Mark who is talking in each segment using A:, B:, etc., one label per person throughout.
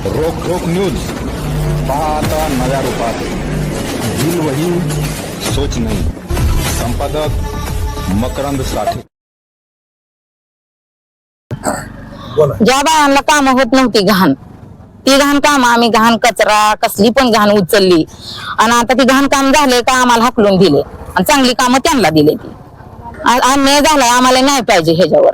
A: रोक न्यूज पहा आता नव्या रूपात. दिल वही सोच नहीं. संपादक मकरंद साठे.
B: ज्या बायांना काम होत नव्हती घाण, ती घाण काम आम्ही घाण कचरा कसली पण घाण उचलली आणि आता ती घाण काम झाले का आम्हाला हाकलून दिले आणि चांगली कामं त्यांना दिले. ती अन्याय झालाय, आम्हाला नाही पाहिजे ह्याच्यावर.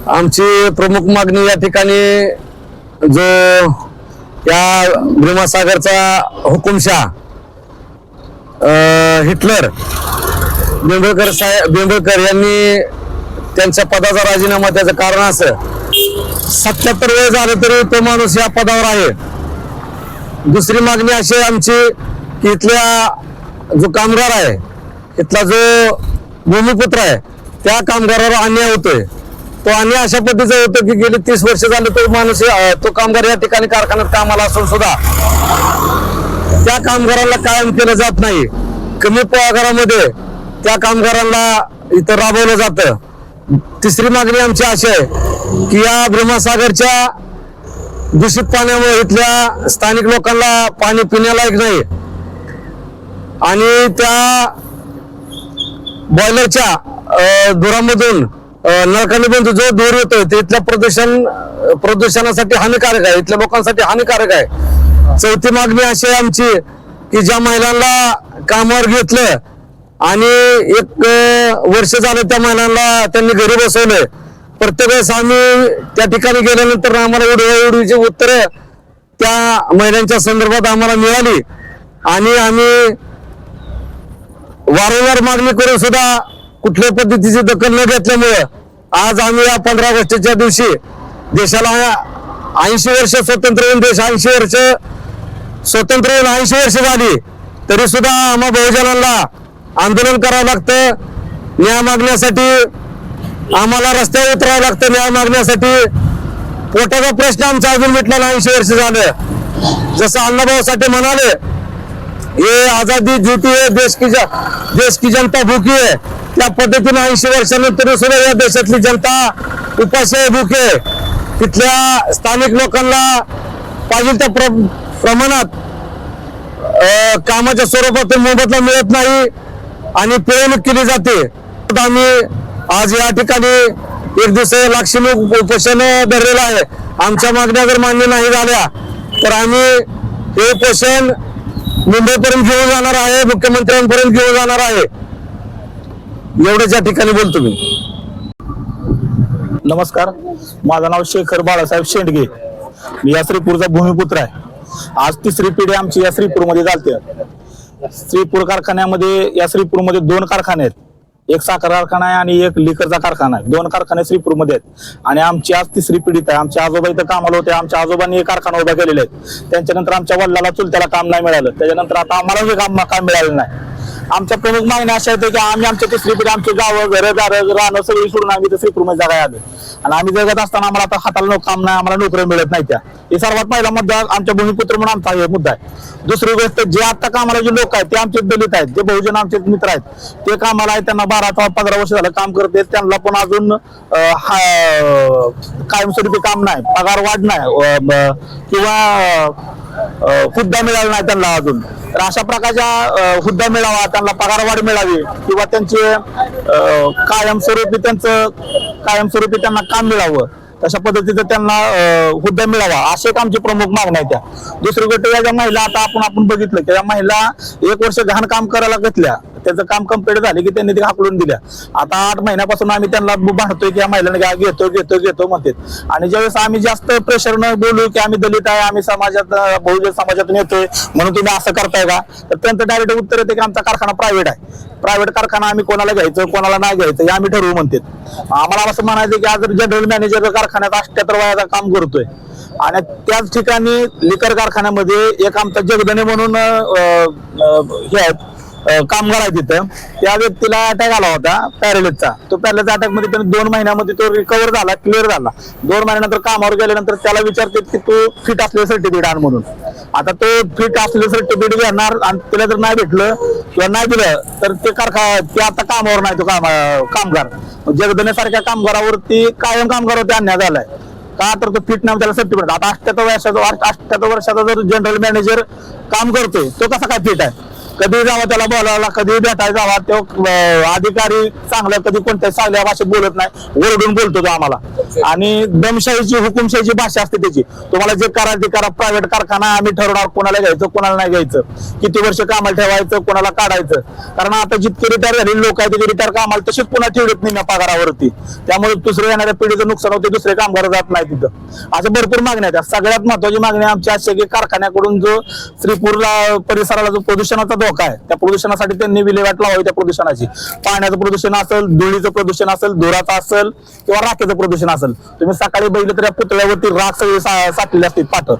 C: आमची प्रमुख मागणी या ठिकाणी जो या भीमासागरचा हुकुमशाह हिटलर बेंबळकर यांनी त्यांच्या पदाचा राजीनामा, त्याचं कारण असं 77 वेळ झालं तरी तो माणूस या पदावर आहे. दुसरी मागणी अशी आहे आमची की इथल्या जो कामगार आहे, इथला जो भूमिपुत्र आहे, त्या कामगारावर अन्याय होतोय. तो अन्याय अशा पद्धतीचा होतो की गेली 30 वर्ष झाले तो माणूस, तो कामगार या ठिकाणी कारखान्यात कामाला असून सुद्धा त्या कामगारांना कायम केलं जात नाही. कमी पगारामध्ये त्या कामगारांना इथं राबवलं जातं. तिसरी मागणी आमची अशी आहे की या भीमासागरच्या दूषित पाण्यामुळे इथल्या स्थानिक लोकांना पाणी पिण्यालायक नाही आणि त्या बॉयलरच्या धुरामधून नळकाने पण जो धूर येतोय ते इथल्या प्रदूषणासाठी हानिकारक आहे, इथल्या लोकांसाठी हानिकारक आहे. चौथी मागणी अशी आहे आमची की ज्या महिलांना कामावर घेतलं आणि 1 वर्ष झालं त्या महिलांना त्यांनी घरी बसवलंय, प्रत्येक वेळेस आम्ही त्या ठिकाणी गेल्यानंतर आम्हाला उडवीची उत्तरं त्या महिलांच्या संदर्भात आम्हाला मिळाली आणि आम्ही वारंवार मागणी करून सुद्धा कुठल्याही पद्धतीची दखल न घेतल्यामुळे आज आम्ही या 15 ऑगस्टच्या दिवशी देशाला 80 वर्ष स्वतंत्र होऊन, देश 80 वर्ष स्वतंत्र होऊन 80 वर्ष झाली तरी सुद्धा आम्हा बहुजनांना आंदोलन करावं लागतं. न्याय मागण्यासाठी आम्हाला रस्त्यावर उतरावं लागतं. न्याय मागण्यासाठी पोटाचा प्रश्न आमचा अजून मिटला 80 वर्ष झालं. जसं अण्णाभाऊ साठे म्हणाले, ये आजादी झूठी है, देश की जनता भूकी है, त्या पद्धतीने 80 वर्षानंतर सुद्धा या देशातली जनता उपाशी आहे, भूक आहे. तिथल्या स्थानिक लोकांना पाहिजे त्या प्रमाणात कामाच्या स्वरूपातून मोबदला मिळत नाही आणि पिळवणूक केली जाते. आम्ही आज या ठिकाणी 1 दिवसीय लाक्षणिक उपोषण धरलेलं आहे. आमच्या मागण्या जर मान्य नाही झाल्या तर आम्ही हे उपोषण मुंबईपर्यंत घेऊन जाणार आहे, मुख्यमंत्र्यांपर्यंत घेऊन जाणार आहे. एवढंच या ठिकाणी बोलतो मी.
D: नमस्कार, माझं नाव शेखर बाळासाहेब शेंडगे. मी या श्रीपूरचा भूमिपुत्र आहे. आज 3री पिढी आमची या श्रीपूरमध्ये चालते. श्रीपूर कारखान्यामध्ये, या श्रीपूरमध्ये 2 कारखाने आहेत. एक साखर कारखाना आहे आणि एक लिकरचा कारखाना आहे. 2 कारखाने श्रीपूरमध्ये आहेत आणि आमची आज 3री पिढीत आहे. आमचे आजोबा इथं कामाला होते. आमच्या आजोबांनी हे कारखाना उभा केलेले आहेत. त्यांच्यानंतर आमच्या वडिलाला चुलत्याला काम नाही मिळालं. त्याच्यानंतर आता आम्हाला हे काम मिळालं नाही. आमच्या प्रमुख मागण्या अशा आहेत की आम्ही आमच्या 3री पिढी आमचे गावं, घरदारं, रानं सगळी सोडून आम्ही इथं श्रीपूरमध्ये जागा आलो आणि आम्ही जगत असताना आम्हाला आता हाताला काम नाही, आम्हाला नोकऱ्या मिळत नाही. त्या हे सर्वात पहिला मुद्दा आमच्या भूमिपुत्र म्हणून आमचा हे मुद्दा आहे. दुसरी गोष्ट, जे आता कामाला जे लोक आहेत ते आमचे दलित आहेत, जे बहुजन आमचे मित्र आहेत ते कामाला आहेत. त्यांना 12-15 वर्ष झालं काम करते, त्यांना पण अजून कायमस्वरूपी काम नाही, पगार वाढ नाही किंवा हुद्दा मिळाला नाही त्यांना अजून. तर अशा प्रकारच्या हुद्दा मिळावा, त्यांना पगारवाढ मिळावी किंवा त्यांचे कायमस्वरूपी त्यांना काम मिळावं, तशा पद्धतीचं त्यांना हुद्दा मिळावा, असे एक आमची प्रमुख मागणी आहे. त्या दुसरी गोष्ट, या ज्या महिला आता आपण बघितलं की या महिला 1 वर्ष घाण काम करायला घेतल्या, त्याचं काम कंप्लीट झाले की त्यांनी ते हाकलून दिल्या. आता 8 महिन्यापासून आम्ही त्यांना भांडतोय की या महिलांना घेतो म्हणतात आणि ज्यावेळेस आम्ही जास्त प्रेशरनं बोलू की आम्ही दलित आहे, आम्ही बहुजन समाजातून येतोय म्हणून तुम्ही असं करताय का, तर त्यांचं डायरेक्ट उत्तर येते की आमचा कारखाना प्रायव्हेट आहे. प्रायव्हेट कारखाना आम्ही कोणाला घ्यायचं कोणाला नाही घ्यायचं हे आम्ही ठरवू म्हणतात. आम्हाला असं म्हणायचं की आज जनरल मॅनेजर कारखान्यात 78 वयाचा काम करतोय आणि त्याच ठिकाणी लिकर कारखान्यामध्ये एक आमचा जगदने म्हणून हे आहेत कामगार आहे तिथं, त्या व्यक्तीला अटॅक आला होता पॅरेलिसचा. तो पॅरेलिसचा अटॅक मध्ये त्याने 2 महिन्यामध्ये तो रिकव्हर झाला, क्लिअर झाला. 2 महिन्यानंतर कामावर गेल्यानंतर त्याला विचारतात की तू फिट असलेलं सर्टिफिकेट आण म्हणून. आता तो फिट असलेलं सर्टिफिकेट घेणार आणि त्याला जर नाही भेटलं किंवा नाही दिलं तर ते ते आता कामावर नाही तो कामगार. जगदनेसारख्या कामगारावरती कायम कामगारावरती अन्याय झालाय. का तर तो फिट नाही, त्याला सर्टिफिकेट. आता 78 वर्षाचा जर जनरल मॅनेजर काम करतोय तो कसा काय फिट आहे? कधी जावा त्याला बोलायला, कधी भेटायला जावा, तो अधिकारी चांगला, कधी कोणत्याही चांगल्या भाषेत बोलत नाही, ओरडून बोलतो तो आम्हाला. आणि दमशाहीची, हुकुमशाहीची भाषा असते त्याची. तुम्हाला जे करा ते करा, प्रायव्हेट कारखाना आम्ही ठरवणार कोणाला घ्यायचं कोणाला नाही घ्यायचं, किती वर्ष कामाला ठेवायचं, कोणाला काढायचं. कारण आता जितके रिटायर झालेले लोक आहेत ते रिटायर कामाला तसेच पुन्हा ठेवत नाही पगारावरती. त्यामुळे दुसऱ्या येणाऱ्या पिढीचं नुकसान होते, दुसरे कामगार जात नाही तिथं. असं भरपूर मागण्या आहेत. सगळ्यात महत्वाची मागणी आमची अशी की कारखान्याकडून जो श्रीपूरला परिसराला जो प्रदूषणाचा धोका आहे, त्या प्रदूषणासाठी त्यांनी विल्हेवाट लावावी. त्या प्रदूषणाची, पाण्याचं प्रदूषण असेल, धुळीचं प्रदूषण असेल, धुराचं असेल किंवा राखेचं प्रदूषण असेल. तुम्ही सकाळी बघितलं तर या पुतळ्यावरती राख सगळी साठलेली असते पाठ.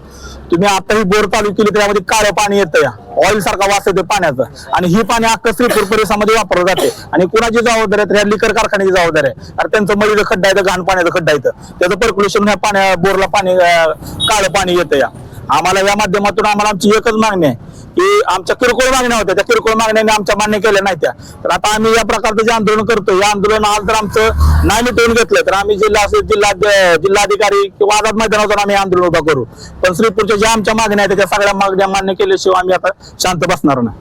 D: तुम्ही आता ही बोर चालू केली त्यामध्ये काळं पाणी येतं, या ऑइल सारखा वास येतो पाण्याचं. आणि ही पाणी अख्खं श्रीपूर परिसरामध्ये वापरलं जाते. आणि कुणाची जबाबदारी आहे? लिकर कारखान्याची जबाबदारी आहे. कारण त्यांचं मळीचं खड्डा येतं, घाण पाण्याचं खड्डा येतं, त्याचं पर्क्युलेशन ह्या बोरला पाणी, काळं पाणी येतं. या आम्हाला या माध्यमातून आमची एकच मागणी आहे की आमच्या किरकोळ मागण्या होत्या, त्या किरकोळ मागण्यांनी आमच्या मान्य केल्या नाही त्या. तर आता आम्ही या प्रकारचं जे आंदोलन करतो, या आंदोलन आज जर आमचं नाही मिटवून घेतलं तर आम्ही जिल्हाधिकारी किंवा आझाद मैदानावर आम्ही आंदोलन उभा करू. पण श्रीपूरच्या ज्या आमच्या मागण्या आहेत त्या सगळ्या मागण्या मान्य केल्याशिवाय आम्ही आता शांत बसणार नाही.